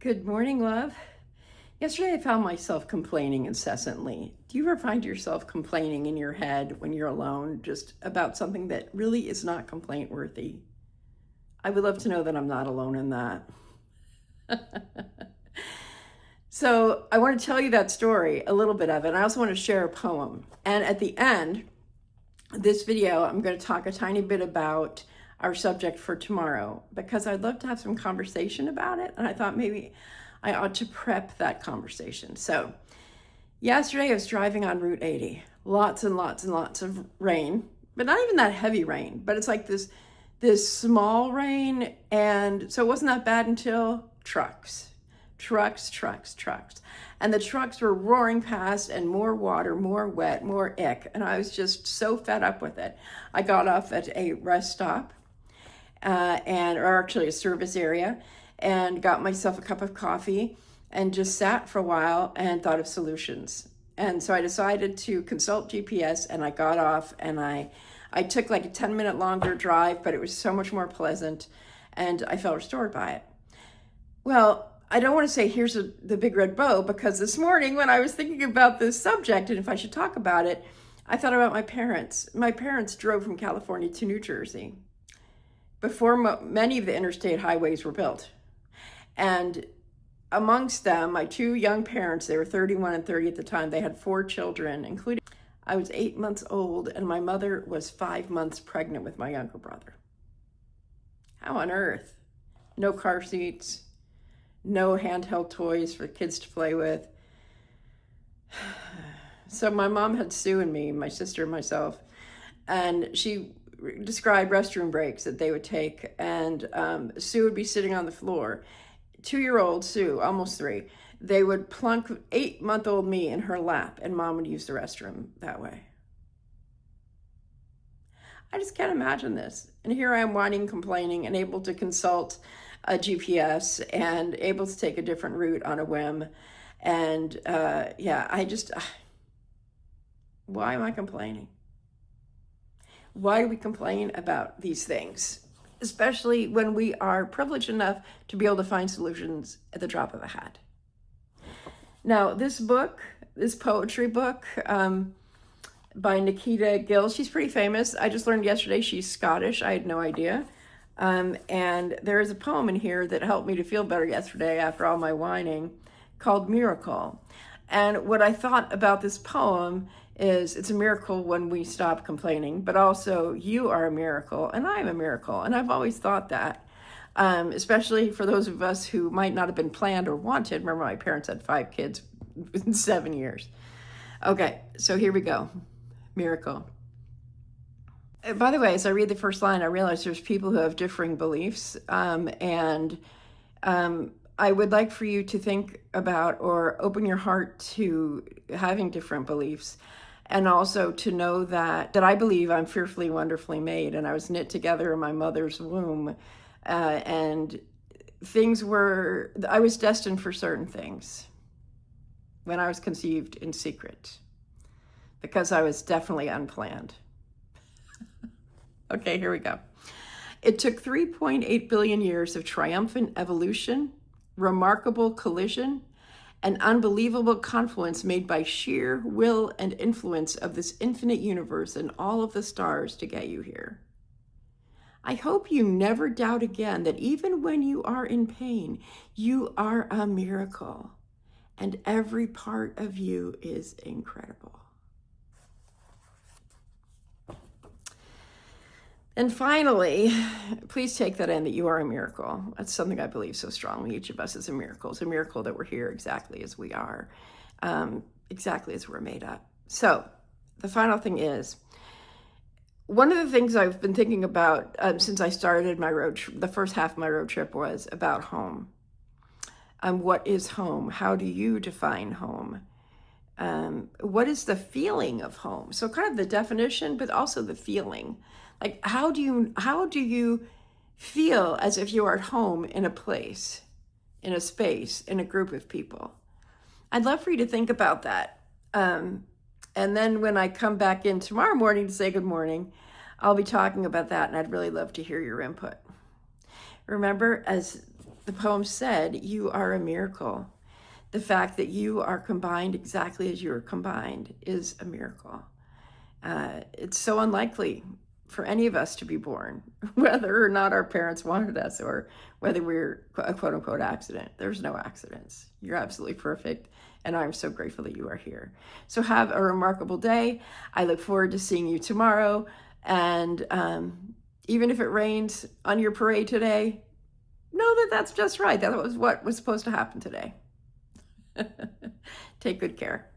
Good morning, love. Yesterday I found myself complaining incessantly. Do you ever find yourself complaining in your head when you're alone just about something that really is not complaint worthy? I would love to know that I'm not alone in that. So I want to tell you that story, a little bit of it. I also want to share a poem. And at the end of this video, I'm going to talk a tiny bit about our subject for tomorrow because I'd love to have some conversation about it. And I thought maybe I ought to prep that conversation. So yesterday I was driving on Route 80, lots and lots and lots of rain, but not even that heavy rain, but it's like this small rain. And so it wasn't that bad until trucks. And the trucks were roaring past and more water, more wet, more ick. And I was just so fed up with it. I got off at a rest stop or actually a service area, and got myself a cup of coffee and just sat for a while and thought of solutions. And so I decided to consult GPS, and I got off and I took like a 10-minute longer drive, but it was so much more pleasant and I felt restored by it. Well, I don't want to say here's the big red bow, because this morning when I was thinking about this subject and if I should talk about it, I thought about my parents. My parents drove from California to New Jersey before many of the interstate highways were built. And amongst them, my two young parents, they were 31 and 30 at the time, they had 4 children, including I was 8 months old and my mother was 5 months pregnant with my younger brother. How on earth? No car seats, no handheld toys for kids to play with. So my mom had Sue and me, my sister and myself, and she described restroom breaks that they would take, and Sue would be sitting on the floor. 2-year-old Sue, almost 3, they would plunk 8-month-old me in her lap, and mom would use the restroom that way. I just can't imagine this. And here I am whining, complaining, and able to consult a GPS and able to take a different route on a whim. And why am I complaining? Why do we complain about these things? Especially when we are privileged enough to be able to find solutions at the drop of a hat. Now, this book, this poetry book by Nikita Gill, she's pretty famous. I just learned yesterday she's Scottish. I had no idea. And there is a poem in here that helped me to feel better yesterday after all my whining, called Miracle. And what I thought about this poem is it's a miracle when we stop complaining, but also you are a miracle and I'm a miracle. And I've always thought that, especially for those of us who might not have been planned or wanted. Remember, my parents had 5 kids in 7 years. Okay, so here we go. Miracle. By the way, as I read the first line, I realize there's people who have differing beliefs, and I would like for you to think about or open your heart to having different beliefs, and also to know that I believe I'm fearfully, wonderfully made, and I was knit together in my mother's womb, and I was destined for certain things when I was conceived in secret, because I was definitely unplanned. Okay, here we go. It took 3.8 billion years of triumphant evolution, remarkable collision, an unbelievable confluence made by sheer will and influence of this infinite universe and all of the stars to get you here. I hope you never doubt again that even when you are in pain, you are a miracle, and every part of you is incredible. And finally, please take that in, that you are a miracle. That's something I believe so strongly. Each of us is a miracle. It's a miracle that we're here exactly as we are, exactly as we're made up. So the final thing is, one of the things I've been thinking about since I started my the first half of my road trip was about home. What is home? How do you define home? What is the feeling of home? So kind of the definition, but also the feeling. Like, how do you feel as if you are at home in a place, in a space, in a group of people? I'd love for you to think about that. And then when I come back in tomorrow morning to say good morning, I'll be talking about that, and I'd really love to hear your input. Remember, as the poem said, you are a miracle. The fact that you are combined exactly as you are combined is a miracle. It's so unlikely for any of us to be born, whether or not our parents wanted us or whether we're a quote unquote accident. There's no accidents. You're absolutely perfect. And I'm so grateful that you are here. So have a remarkable day. I look forward to seeing you tomorrow. And even if it rains on your parade today, know that that's just right. That was what was supposed to happen today. Take good care.